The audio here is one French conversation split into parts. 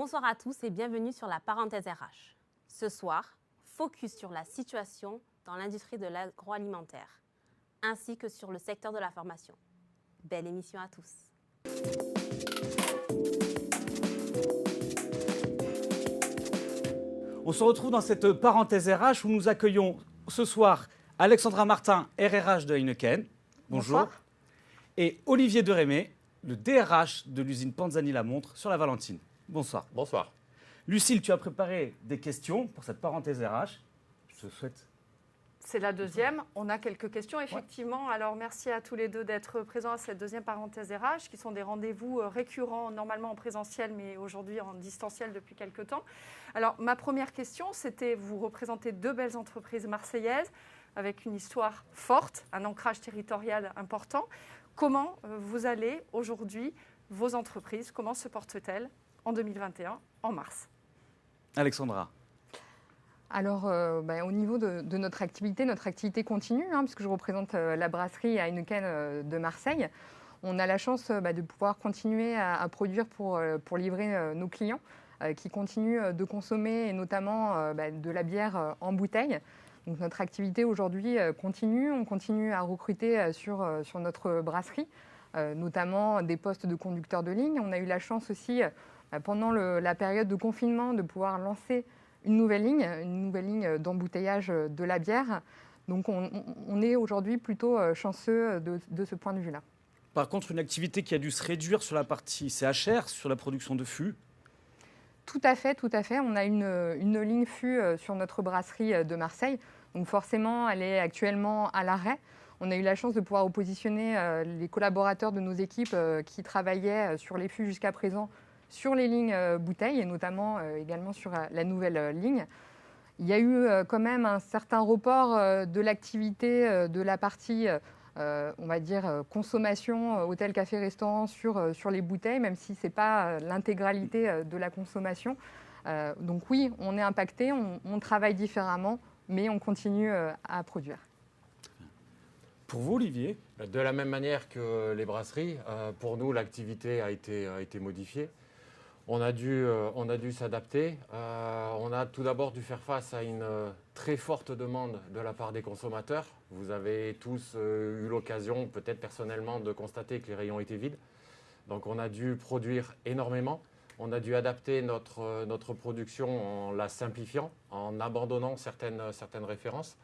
Bonsoir à tous et bienvenue sur la parenthèse RH. Ce soir, focus sur la situation dans l'industrie de l'agroalimentaire, ainsi que sur le secteur de la formation. Belle émission à tous. On se retrouve dans cette parenthèse RH où nous accueillons ce soir Alexandra Martin, RRH de Heineken. Bonjour. Bonsoir. Et Olivier Derémé, le DRH de l'usine Panzani-la-Montre sur la Valentine. Bonsoir. Bonsoir. Lucille, tu as préparé des questions pour cette parenthèse RH. Je te souhaite. C'est la deuxième. On a quelques questions, effectivement. Alors, merci à tous les deux d'être présents à cette deuxième parenthèse RH, qui sont des rendez-vous récurrents, normalement en présentiel, mais aujourd'hui en distanciel depuis quelques temps. Alors, ma première question, c'était, vous représentez deux belles entreprises marseillaises avec une histoire forte, un ancrage territorial important. Comment vous allez aujourd'hui, vos entreprises, comment se portent-elles en 2021, en mars? Alexandra. Alors, au niveau de notre activité continue, puisque je représente la brasserie Heineken de Marseille. On a la chance de pouvoir continuer à produire pour livrer nos clients qui continuent de consommer, et notamment de la bière en bouteille. Donc, notre activité aujourd'hui continue. On continue à recruter sur notre brasserie, notamment des postes de conducteurs de ligne. On a eu la chance aussi, pendant la période de confinement, de pouvoir lancer une nouvelle ligne d'embouteillage de la bière. Donc, on est aujourd'hui plutôt chanceux de ce point de vue-là. Par contre, une activité qui a dû se réduire sur la partie CHR, sur la production de fûts. Tout à fait. On a une ligne fût sur notre brasserie de Marseille. Donc, forcément, elle est actuellement à l'arrêt. On a eu la chance de pouvoir repositionner les collaborateurs de nos équipes qui travaillaient sur les fûts jusqu'à présent sur les lignes bouteilles et notamment également sur la nouvelle ligne. Il y a eu quand même un certain report de l'activité de la partie, on va dire, consommation, hôtel, café, restaurant sur les bouteilles, même si ce n'est pas l'intégralité de la consommation. Donc oui, on est impacté, on travaille différemment, mais on continue à produire. Pour vous, Olivier? De la même manière que les brasseries, pour nous, l'activité a été modifiée. On a dû s'adapter. On a tout d'abord dû faire face à une très forte demande de la part des consommateurs. Vous avez tous eu l'occasion, peut-être personnellement, de constater que les rayons étaient vides. Donc on a dû produire énormément. On a dû adapter notre production en la simplifiant, en abandonnant certaines références,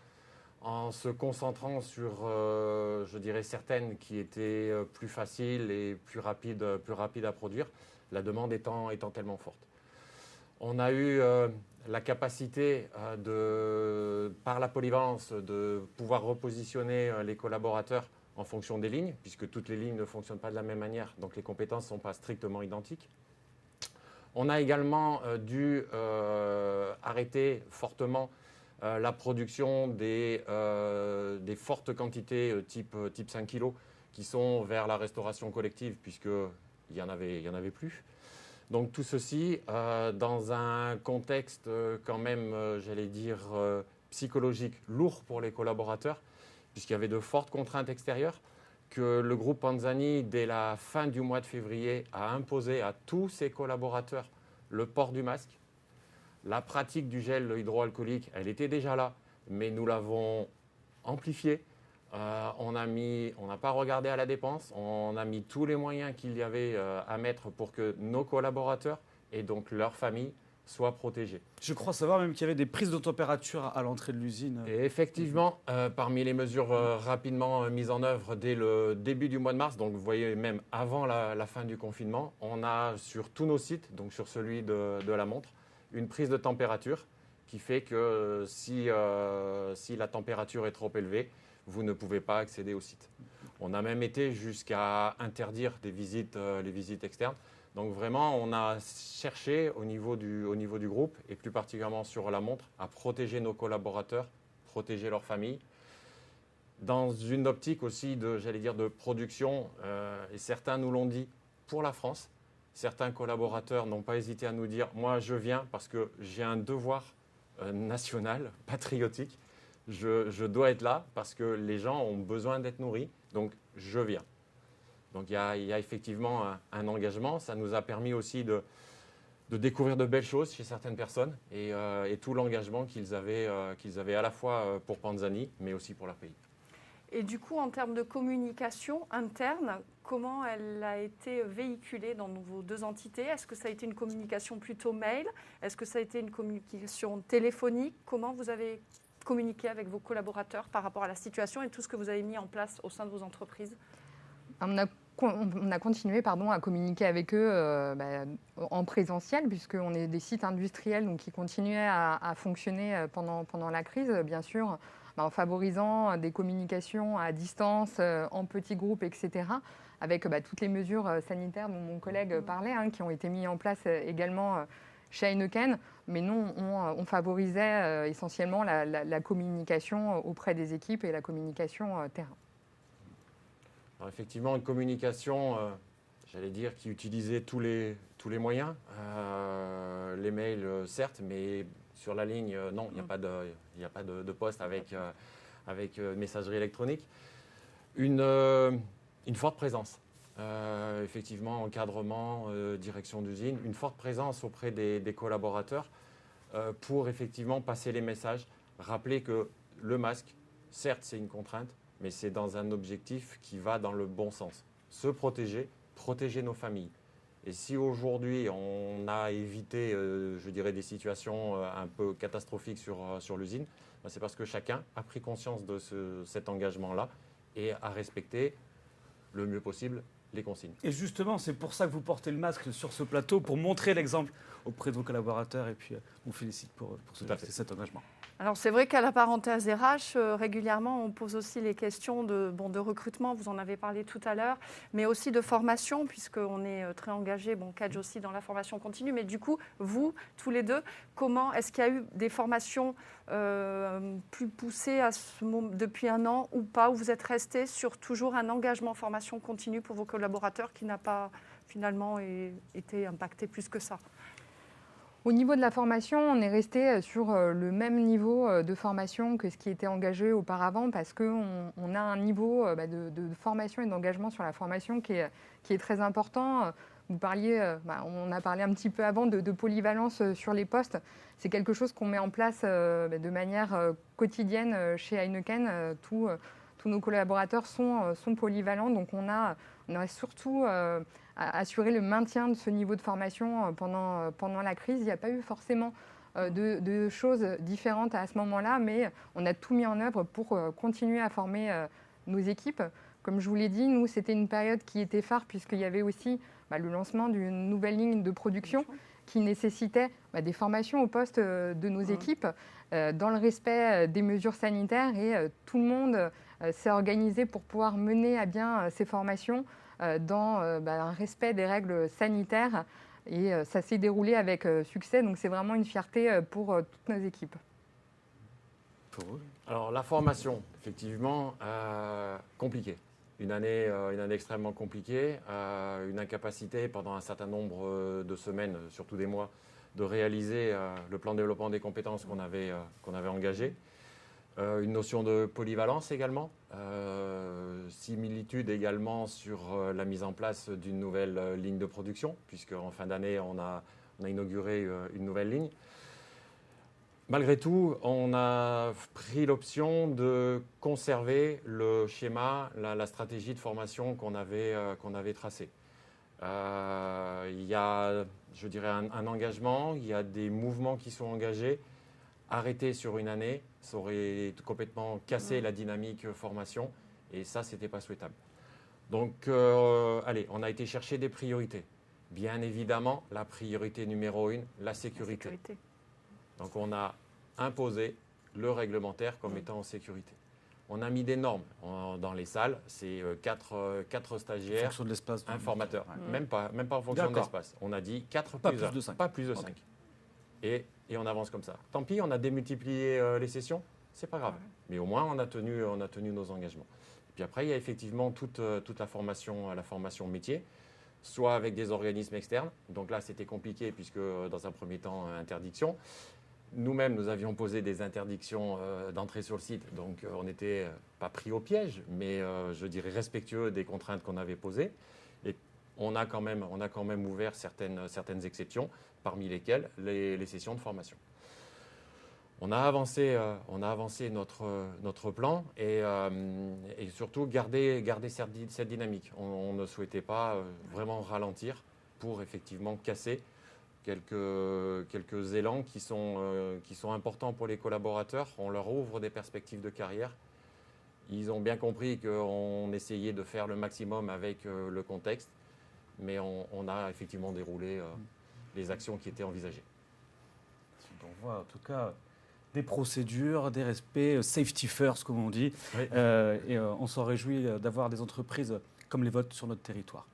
en se concentrant sur, je dirais, certaines qui étaient plus faciles et plus rapides à produire. La demande étant tellement forte. On a eu la capacité, par la polyvalence, de pouvoir repositionner les collaborateurs en fonction des lignes, puisque toutes les lignes ne fonctionnent pas de la même manière, donc les compétences ne sont pas strictement identiques. On a également dû arrêter fortement la production des fortes quantités type 5 kg qui sont vers la restauration collective, puisque il y en avait plus. Donc tout ceci dans un contexte quand même, j'allais dire, psychologique lourd pour les collaborateurs, puisqu'il y avait de fortes contraintes extérieures que le groupe Panzani, dès la fin du mois de février, a imposé à tous ses collaborateurs le port du masque. La pratique du gel hydroalcoolique, elle était déjà là, mais nous l'avons amplifiée. On n'a pas regardé à la dépense, on a mis tous les moyens qu'il y avait à mettre pour que nos collaborateurs et donc leurs familles soient protégés. Je crois savoir même qu'il y avait des prises de température à l'entrée de l'usine. Et effectivement, parmi les mesures rapidement mises en œuvre dès le début du mois de mars, donc vous voyez même avant la fin du confinement, on a sur tous nos sites, donc sur celui de la montre, une prise de température qui fait que si la température est trop élevée, vous ne pouvez pas accéder au site. On a même été jusqu'à interdire les visites externes. Donc vraiment, on a cherché au niveau du groupe, et plus particulièrement sur la montre, à protéger nos collaborateurs, protéger leurs familles. Dans une optique aussi de production, et certains nous l'ont dit, pour la France, certains collaborateurs n'ont pas hésité à nous dire « moi je viens parce que j'ai un devoir national, patriotique ». Je dois être là parce que les gens ont besoin d'être nourris, donc je viens. Donc il y a effectivement un engagement. Ça nous a permis aussi de découvrir de belles choses chez certaines personnes et tout l'engagement qu'ils avaient à la fois pour Panzani, mais aussi pour leur pays. Et du coup, en termes de communication interne, comment elle a été véhiculée dans vos deux entités? Est-ce que ça a été une communication plutôt mail? Est-ce que ça a été une communication téléphonique? Comment vous avez communiqué avec vos collaborateurs par rapport à la situation et tout ce que vous avez mis en place au sein de vos entreprises? On a continué à communiquer avec eux en présentiel, puisqu'on est des sites industriels donc, qui continuaient à fonctionner pendant la crise, bien sûr, en favorisant des communications à distance, en petits groupes, etc., avec toutes les mesures sanitaires dont mon collègue parlait, qui ont été mises en place également chez Heineken. Mais nous, on favorisait essentiellement la communication auprès des équipes et la communication terrain. Alors effectivement, une communication, j'allais dire, qui utilisait tous les moyens. Les mails, certes, mais sur la ligne, non, il n'y a pas de poste avec messagerie électronique. Une forte présence. Effectivement, encadrement, direction d'usine, une forte présence auprès des collaborateurs pour effectivement passer les messages, rappeler que le masque, certes, c'est une contrainte, mais c'est dans un objectif qui va dans le bon sens. Se protéger, protéger nos familles. Et si aujourd'hui, on a évité, je dirais, des situations un peu catastrophiques sur l'usine, c'est parce que chacun a pris conscience de cet engagement-là et a respecté le mieux possible les consignes. Et justement, c'est pour ça que vous portez le masque sur ce plateau, pour montrer l'exemple auprès de vos collaborateurs. Et puis, on vous félicite pour cet engagement. Alors c'est vrai qu'à la parenthèse RH, régulièrement, on pose aussi les questions de recrutement, vous en avez parlé tout à l'heure, mais aussi de formation, puisqu'on est très engagé, Cadge aussi, dans la formation continue. Mais du coup, vous, tous les deux, comment est-ce qu'il y a eu des formations plus poussées depuis un an ou pas, où vous êtes resté sur toujours un engagement formation continue pour vos collaborateurs qui n'a pas finalement été impacté plus que ça? Au niveau de la formation, on est resté sur le même niveau de formation que ce qui était engagé auparavant, parce qu'on a un niveau de formation et d'engagement sur la formation qui est très important. Vous parliez, on a parlé un petit peu avant de polyvalence sur les postes. C'est quelque chose qu'on met en place de manière quotidienne chez Heineken. Tous nos collaborateurs sont polyvalents, donc on a surtout assurer le maintien de ce niveau de formation pendant la crise. Il n'y a pas eu forcément de choses différentes à ce moment-là, mais on a tout mis en œuvre pour continuer à former nos équipes. Comme je vous l'ai dit, nous, c'était une période qui était phare, puisqu'il y avait aussi le lancement d'une nouvelle ligne de production qui nécessitait des formations au poste de nos équipes dans le respect des mesures sanitaires, et tout le monde s'est organisé pour pouvoir mener à bien ces formations dans un respect des règles sanitaires, et ça s'est déroulé avec succès, donc c'est vraiment une fierté pour toutes nos équipes. Alors la formation, effectivement, compliquée. Une année extrêmement compliquée, une incapacité pendant un certain nombre de semaines, surtout des mois, de réaliser le plan de développement des compétences qu'on avait engagé. Une notion de polyvalence également, similitude également sur la mise en place d'une nouvelle ligne de production, puisque en fin d'année, on a inauguré une nouvelle ligne. Malgré tout, on a pris l'option de conserver le schéma, la stratégie de formation qu'on avait tracée. Il y a, je dirais, un engagement, il y a des mouvements qui sont engagés. Arrêter sur une année, ça aurait complètement cassé la dynamique formation, et ça, ce n'était pas souhaitable. Donc, allez, on a été chercher des priorités. Bien évidemment, la priorité numéro 1, la sécurité. Donc, on a imposé le réglementaire comme étant en sécurité. On a mis des normes dans les salles, c'est 4 stagiaires, en fonction de l'espace, un formateur, même pas en fonction de l'espace. On a dit 4 pas plus de 5. Pas plus de 5. Et on avance comme ça. Tant pis, on a démultiplié les sessions, c'est pas grave. Mais au moins, on a tenu nos engagements. Et puis après, il y a effectivement toute la formation métier, soit avec des organismes externes. Donc là, c'était compliqué puisque dans un premier temps, interdiction. Nous-mêmes, nous avions posé des interdictions d'entrée sur le site. Donc on n'était pas pris au piège, mais je dirais respectueux des contraintes qu'on avait posées. Et on a quand même ouvert certaines exceptions, parmi lesquelles les sessions de formation. On a avancé notre plan et surtout garder cette dynamique. On ne souhaitait pas vraiment ralentir pour effectivement casser quelques élans qui sont importants pour les collaborateurs. On leur ouvre des perspectives de carrière. Ils ont bien compris qu'on essayait de faire le maximum avec le contexte, mais on a effectivement déroulé les actions qui étaient envisagées. On voit en tout cas des procédures, des respects, safety first comme on dit, Oui. et on s'en réjouit d'avoir des entreprises comme les vôtres sur notre territoire.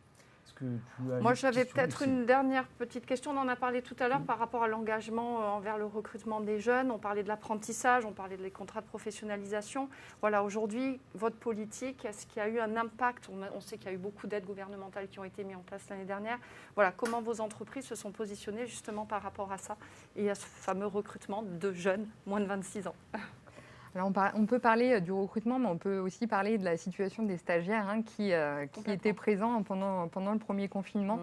Est-ce que tu as Moi, une j'avais question, peut-être Lucie ? une dernière petite question. On en a parlé tout à l'heure par rapport à l'engagement envers le recrutement des jeunes. On parlait de l'apprentissage, on parlait des contrats de professionnalisation. Voilà, aujourd'hui, votre politique, est-ce qu'il y a eu un impact ? On sait qu'il y a eu beaucoup d'aides gouvernementales qui ont été mises en place l'année dernière. Voilà, comment vos entreprises se sont positionnées justement par rapport à ça et à ce fameux recrutement de jeunes, moins de 26 ans ? Alors on peut parler du recrutement, mais on peut aussi parler de la situation des stagiaires qui étaient présents pendant le premier confinement.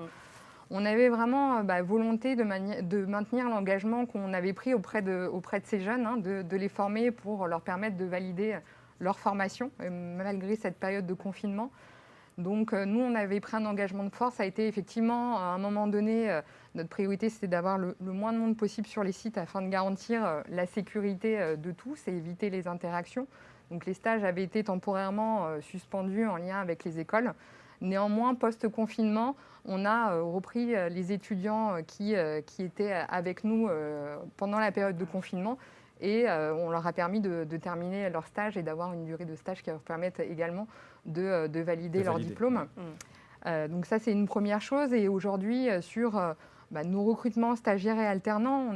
On avait vraiment volonté de maintenir l'engagement qu'on avait pris auprès de ces jeunes, de les former pour leur permettre de valider leur formation, malgré cette période de confinement. Donc nous, on avait pris un engagement de force. Ça a été effectivement, à un moment donné, notre priorité, c'était d'avoir le moins de monde possible sur les sites afin de garantir la sécurité de tous et éviter les interactions. Donc les stages avaient été temporairement suspendus en lien avec les écoles. Néanmoins, post-confinement, on a repris les étudiants qui étaient avec nous pendant la période de confinement et on leur a permis de terminer leur stage et d'avoir une durée de stage qui leur permette également de valider leur diplôme. Donc ça, c'est une première chose. Et aujourd'hui, sur nos recrutements stagiaires et alternants,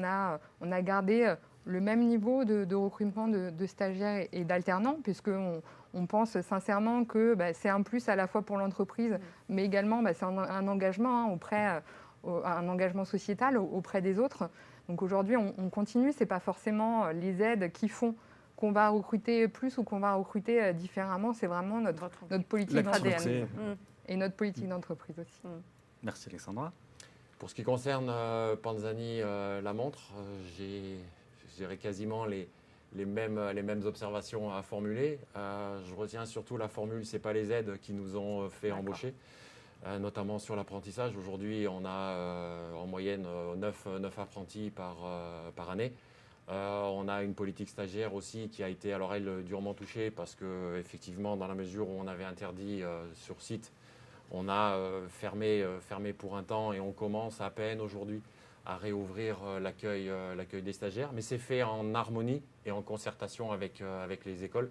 on a gardé le même niveau de recrutement de stagiaires et d'alternants, puisqu'on pense sincèrement que c'est un plus à la fois pour l'entreprise, mais également c'est un engagement un engagement sociétal auprès des autres. Donc aujourd'hui, on continue. Ce n'est pas forcément les aides qui font qu'on va recruter plus ou qu'on va recruter différemment. C'est vraiment notre politique d'ADN et notre politique d'entreprise aussi. Merci Alexandra. Pour ce qui concerne Panzani la montre, j'ai quasiment les mêmes observations à formuler. Je retiens surtout la formule, ce n'est pas les aides qui nous ont fait embaucher, notamment sur l'apprentissage. Aujourd'hui, on a en moyenne 9 apprentis par année. On a une politique stagiaire aussi qui a été, alors elle, durement touchée parce qu'effectivement, dans la mesure où on avait interdit sur site, on a fermé pour un temps et on commence à peine aujourd'hui à réouvrir l'accueil des stagiaires. Mais c'est fait en harmonie et en concertation avec les écoles.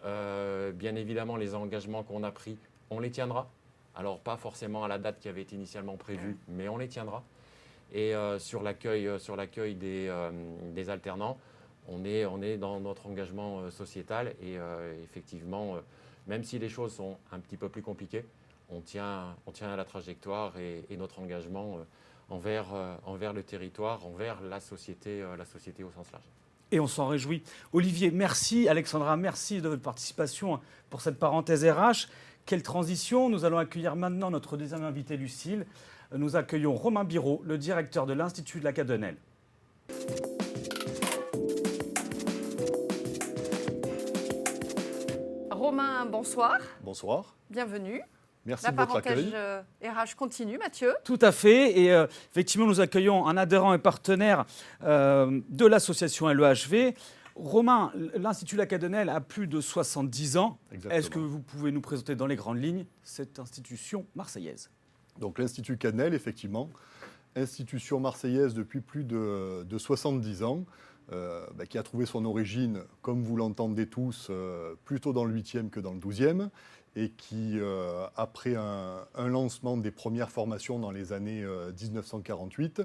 Bien évidemment, les engagements qu'on a pris, on les tiendra. Alors, pas forcément à la date qui avait été initialement prévue, mais on les tiendra. Et sur l'accueil des alternants, on est dans notre engagement sociétal. Et effectivement, même si les choses sont un petit peu plus compliquées, on tient à la trajectoire et notre engagement envers le territoire, envers la société au sens large. Et on s'en réjouit. Olivier, merci. Alexandra, merci de votre participation pour cette parenthèse RH. Quelle transition. Nous allons accueillir maintenant notre deuxième invité, Lucille. Nous accueillons Romain Biraud, le directeur de l'Institut de la Cadenelle. Romain, bonsoir. Bonsoir. Bienvenue. Merci La de votre parenthèse accueil. RH continue, Mathieu. Tout à fait. Et effectivement, nous accueillons un adhérent et partenaire de l'association LEHV. Romain, l'Institut de la Cadenelle a plus de 70 ans. Exactement. Est-ce que vous pouvez nous présenter dans les grandes lignes cette institution marseillaise ? Donc l'Institut Cadenelle, effectivement, institution marseillaise depuis plus de 70 ans, qui a trouvé son origine, comme vous l'entendez tous, plutôt dans le 8e que dans le 12e, et qui, après un lancement des premières formations dans les années 1948,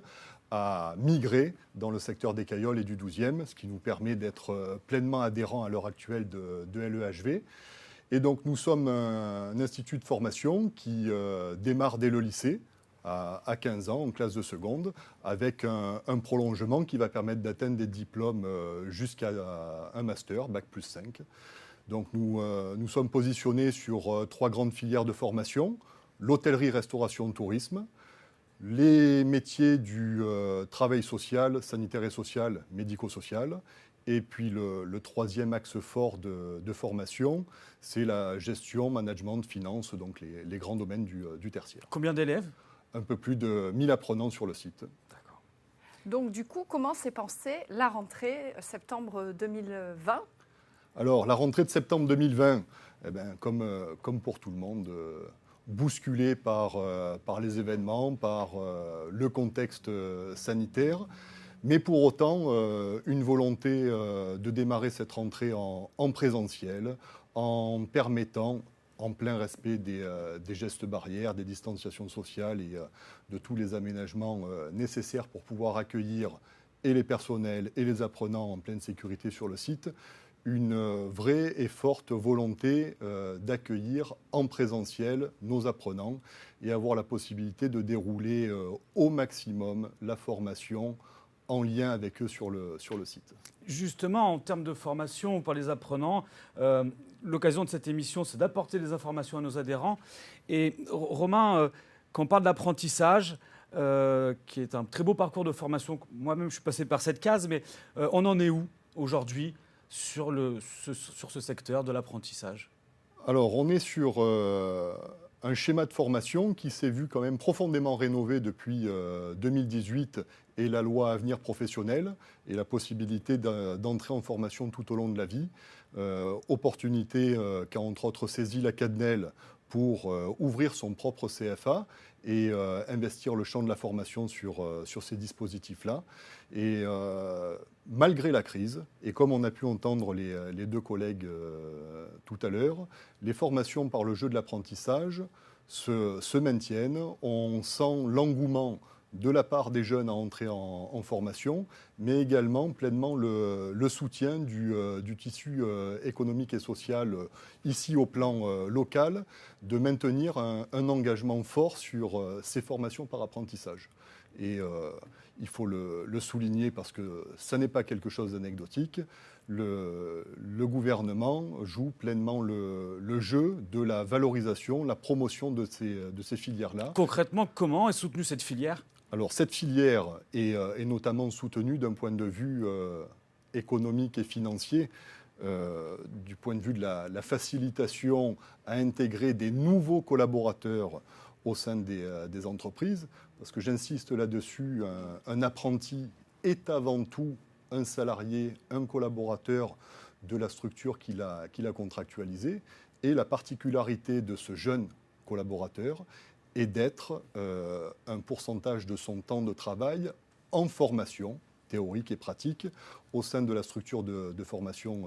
a migré dans le secteur des Cailloles et du 12e, ce qui nous permet d'être pleinement adhérents à l'heure actuelle de LEHV. Et donc nous sommes un institut de formation qui démarre dès le lycée, à 15 ans, en classe de seconde, avec un prolongement qui va permettre d'atteindre des diplômes jusqu'à un master, Bac+5. Donc nous sommes positionnés sur 3 grandes filières de formation. l'hôtellerie, restauration, tourisme, les métiers du travail social, sanitaire et social, médico-social. Et puis le troisième axe fort de formation, c'est la gestion, management, finance, donc les grands domaines du tertiaire. Combien d'élèves? Un peu plus de 1000 apprenants sur le site. D'accord. Donc du coup, comment s'est pensée la rentrée septembre 2020 ? Alors la rentrée de septembre 2020, eh ben, comme pour tout le monde, bousculée par les événements, par le contexte sanitaire. Mais pour autant, une volonté de démarrer cette rentrée en présentiel, en permettant, en plein respect des gestes barrières, des distanciations sociales et de tous les aménagements nécessaires pour pouvoir accueillir et les personnels et les apprenants en pleine sécurité sur le site, une vraie et forte volonté d'accueillir en présentiel nos apprenants et avoir la possibilité de dérouler au maximum la formation en lien avec eux sur le site. Justement, en termes de formation pour les apprenants, l'occasion de cette émission, c'est d'apporter des informations à nos adhérents. Et Romain, quand on parle d'apprentissage, qui est un très beau parcours de formation, moi-même je suis passé par cette case, mais on en est où aujourd'hui sur ce secteur de l'apprentissage? Alors, on est sur un schéma de formation qui s'est vu quand même profondément rénové depuis 2018 et la loi Avenir professionnel et la possibilité d'entrer en formation tout au long de la vie. Opportunité qu'a entre autres saisi la CADNEL pour ouvrir son propre CFA et investir le champ de la formation sur ces dispositifs-là. Et malgré la crise, et comme on a pu entendre les deux collègues tout à l'heure, les formations par le jeu de l'apprentissage se maintiennent. On sent l'engouement de la part des jeunes à entrer en formation, mais également pleinement le soutien du tissu économique et social ici au plan local, de maintenir un engagement fort sur ces formations par apprentissage. Et il faut le souligner parce que ça n'est pas quelque chose d'anecdotique. Le gouvernement joue pleinement le jeu de la valorisation, la promotion de ces filières-là. Concrètement, comment est soutenue cette filière ? Alors cette filière est notamment soutenue d'un point de vue économique et financier, du point de vue de la facilitation à intégrer des nouveaux collaborateurs au sein des entreprises. Parce que j'insiste là-dessus, un apprenti est avant tout un salarié, un collaborateur de la structure qu'il a contractualisée. Et la particularité de ce jeune collaborateur est d'être un pourcentage de son temps de travail en formation théorique et pratique au sein de la structure de formation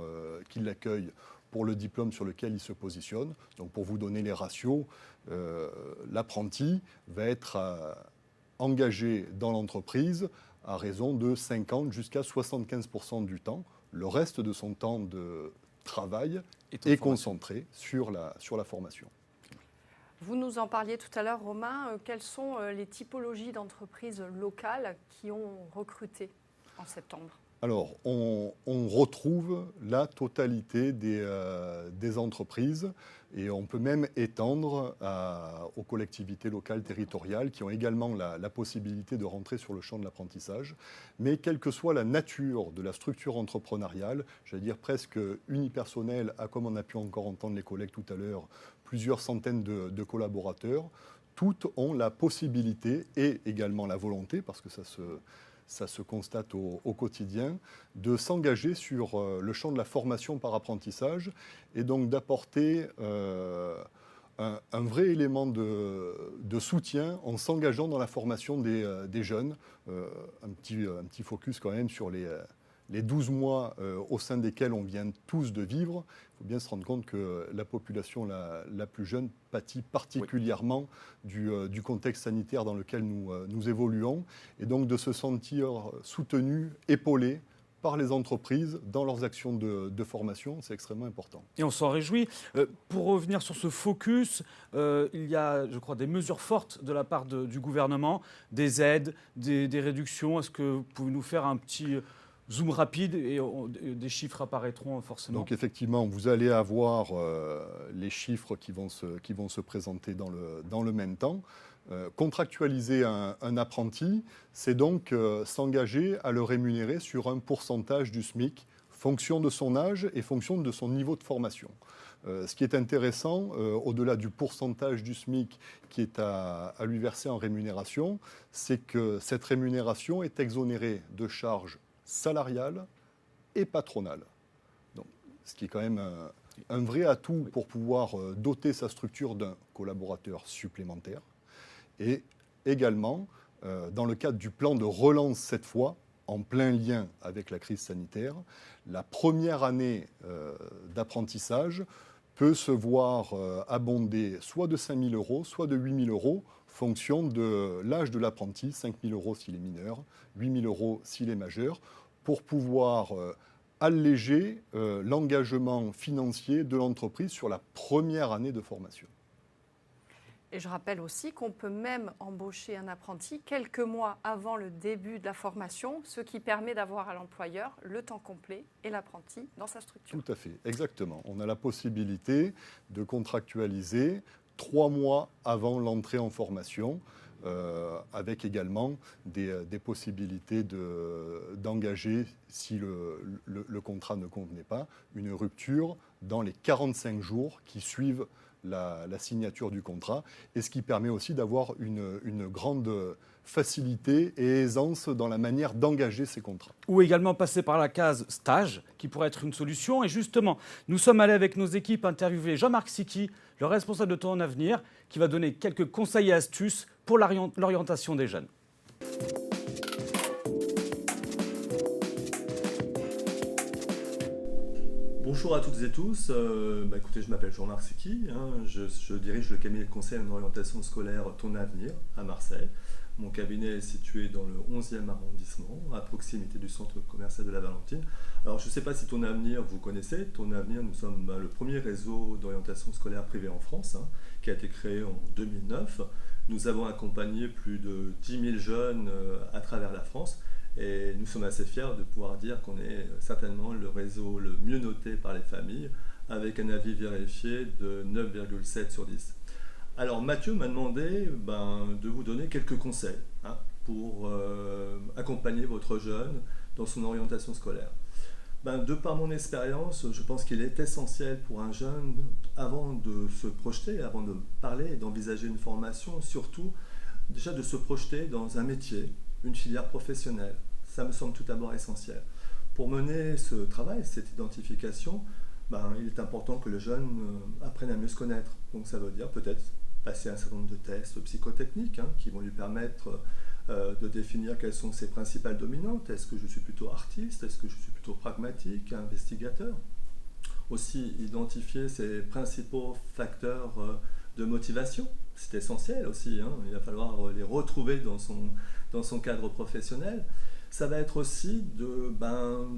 qui l'accueille pour le diplôme sur lequel il se positionne. Donc pour vous donner les ratios, l'apprenti va être engagé dans l'entreprise à raison de 50 jusqu'à 75% du temps. Le reste de son temps de travail est concentré sur la formation. Vous nous en parliez tout à l'heure, Romain. Quelles sont les typologies d'entreprises locales qui ont recruté en septembre ? Alors, on retrouve la totalité des entreprises et on peut même étendre aux collectivités locales territoriales qui ont également la possibilité de rentrer sur le champ de l'apprentissage. Mais quelle que soit la nature de la structure entrepreneuriale, j'allais dire presque unipersonnelle, comme on a pu encore entendre les collègues tout à l'heure, plusieurs centaines de collaborateurs, toutes ont la possibilité et également la volonté, parce que ça se constate au quotidien, de s'engager sur le champ de la formation par apprentissage et donc d'apporter un vrai élément de soutien en s'engageant dans la formation des jeunes. Un petit focus quand même sur les 12 mois au sein desquels on vient tous de vivre. Il faut bien se rendre compte que la population la plus jeune pâtit particulièrement du contexte sanitaire dans lequel nous évoluons, et donc de se sentir soutenu, épaulé par les entreprises dans leurs actions de formation, c'est extrêmement important. Et on s'en réjouit. Pour revenir sur ce focus, il y a, je crois, des mesures fortes de la part du gouvernement, des aides, des réductions. Est-ce que vous pouvez nous faire un petit zoom rapide et des chiffres apparaîtront forcément. Donc effectivement, vous allez avoir les chiffres qui vont se présenter dans le même temps. Contractualiser un apprenti, c'est donc s'engager à le rémunérer sur un pourcentage du SMIC, fonction de son âge et fonction de son niveau de formation. Ce qui est intéressant, au-delà du pourcentage du SMIC qui est à lui verser en rémunération, c'est que cette rémunération est exonérée de charges salariales et patronales. Donc, ce qui est quand même un vrai atout pour pouvoir doter sa structure d'un collaborateur supplémentaire. Et également, dans le cadre du plan de relance cette fois, en plein lien avec la crise sanitaire, la première année d'apprentissage peut se voir abondée soit de 5 000 euros, soit de 8 000 euros, fonction de l'âge de l'apprenti, 5 000 euros s'il est mineur, 8 000 euros s'il est majeur, pour pouvoir alléger l'engagement financier de l'entreprise sur la première année de formation. Et je rappelle aussi qu'on peut même embaucher un apprenti quelques mois avant le début de la formation, ce qui permet d'avoir à l'employeur le temps complet et l'apprenti dans sa structure. Tout à fait, exactement. On a la possibilité de contractualiser 3 mois avant l'entrée en formation, avec également des possibilités d'engager, si le contrat ne convenait pas, une rupture dans les 45 jours qui suivent la signature du contrat, et ce qui permet aussi d'avoir une grande facilité et aisance dans la manière d'engager ces contrats. Ou également passer par la case stage, qui pourrait être une solution. Et justement, nous sommes allés avec nos équipes interviewer Jean-Marc Sicki, le responsable de Ton Avenir, qui va donner quelques conseils et astuces pour l'orientation des jeunes. Bonjour à toutes et tous, écoutez, je m'appelle Jean-Marc Sicki, je dirige le cabinet de conseil en orientation scolaire Ton Avenir à Marseille. Mon cabinet est situé dans le 11e arrondissement, à proximité du centre commercial de la Valentine. Alors je ne sais pas si Ton Avenir vous connaissez. Ton Avenir, nous sommes le premier réseau d'orientation scolaire privée en France, qui a été créé en 2009. Nous avons accompagné plus de 10 000 jeunes à travers la France. Et nous sommes assez fiers de pouvoir dire qu'on est certainement le réseau le mieux noté par les familles, avec un avis vérifié de 9,7 sur 10. Alors Mathieu m'a demandé de vous donner quelques conseils pour accompagner votre jeune dans son orientation scolaire. De par mon expérience, je pense qu'il est essentiel pour un jeune, avant de se projeter, avant de parler et d'envisager une formation, surtout déjà de se projeter dans un métier, une filière professionnelle. Ça me semble tout d'abord essentiel. Pour mener ce travail, cette identification, il est important que le jeune apprenne à mieux se connaître. Donc ça veut dire peut-être passer un certain nombre de tests psychotechniques qui vont lui permettre de définir quelles sont ses principales dominantes. Est-ce que je suis plutôt artiste? Est-ce que je suis plutôt pragmatique, investigateur? Aussi identifier ses principaux facteurs de motivation. C'est essentiel aussi. Il va falloir les retrouver dans son cadre professionnel. Ça va être aussi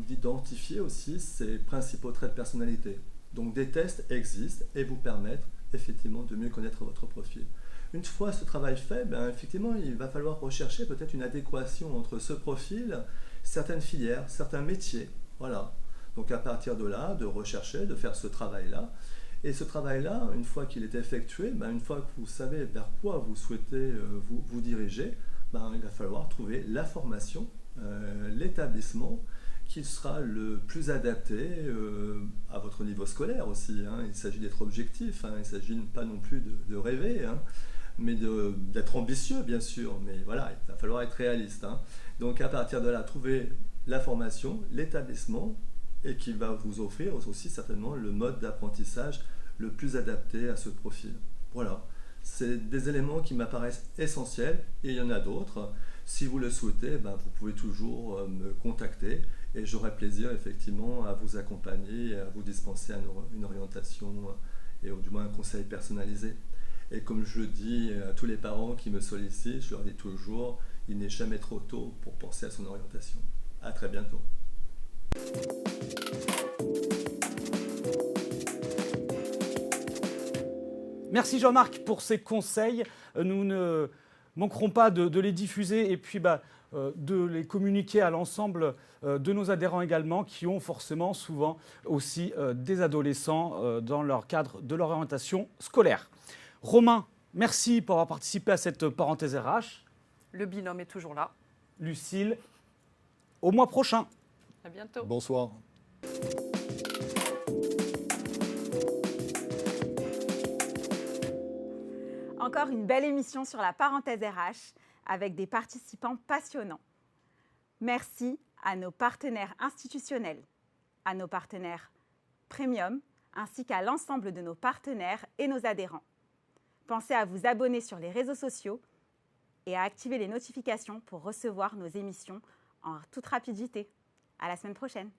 d'identifier aussi ses principaux traits de personnalité. Donc des tests existent et vous permettent effectivement de mieux connaître votre profil. Une fois ce travail fait, effectivement, il va falloir rechercher peut-être une adéquation entre ce profil, certaines filières, certains métiers. Voilà. Donc à partir de là, de rechercher, de faire ce travail-là. Et ce travail-là, une fois qu'il est effectué, une fois que vous savez vers quoi vous souhaitez vous diriger, il va falloir trouver la formation, l'établissement qui sera le plus adapté à votre niveau scolaire aussi. Il s'agit d'être objectif, il ne s'agit pas non plus de rêver, mais d'être ambitieux bien sûr, mais voilà, il va falloir être réaliste. Donc à partir de là, trouver la formation, l'établissement, et qui va vous offrir aussi certainement le mode d'apprentissage le plus adapté à ce profil. Voilà, c'est des éléments qui m'apparaissent essentiels, et il y en a d'autres. Si vous le souhaitez, vous pouvez toujours me contacter, et j'aurai plaisir effectivement à vous accompagner et à vous dispenser une orientation et du moins un conseil personnalisé. Et comme je le dis à tous les parents qui me sollicitent, je leur dis toujours, il n'est jamais trop tôt pour penser à son orientation. À très bientôt. Merci Jean-Marc pour ces conseils. Nous ne manquerons pas de les diffuser. Et puis, de les communiquer à l'ensemble de nos adhérents également, qui ont forcément souvent aussi des adolescents dans leur cadre de leur orientation scolaire. Romain, merci pour avoir participé à cette parenthèse RH. Le binôme est toujours là. Lucille, au mois prochain. À bientôt. Bonsoir. Encore une belle émission sur la parenthèse RH avec des participants passionnants. Merci à nos partenaires institutionnels, à nos partenaires premium, ainsi qu'à l'ensemble de nos partenaires et nos adhérents. Pensez à vous abonner sur les réseaux sociaux et à activer les notifications pour recevoir nos émissions en toute rapidité. À la semaine prochaine.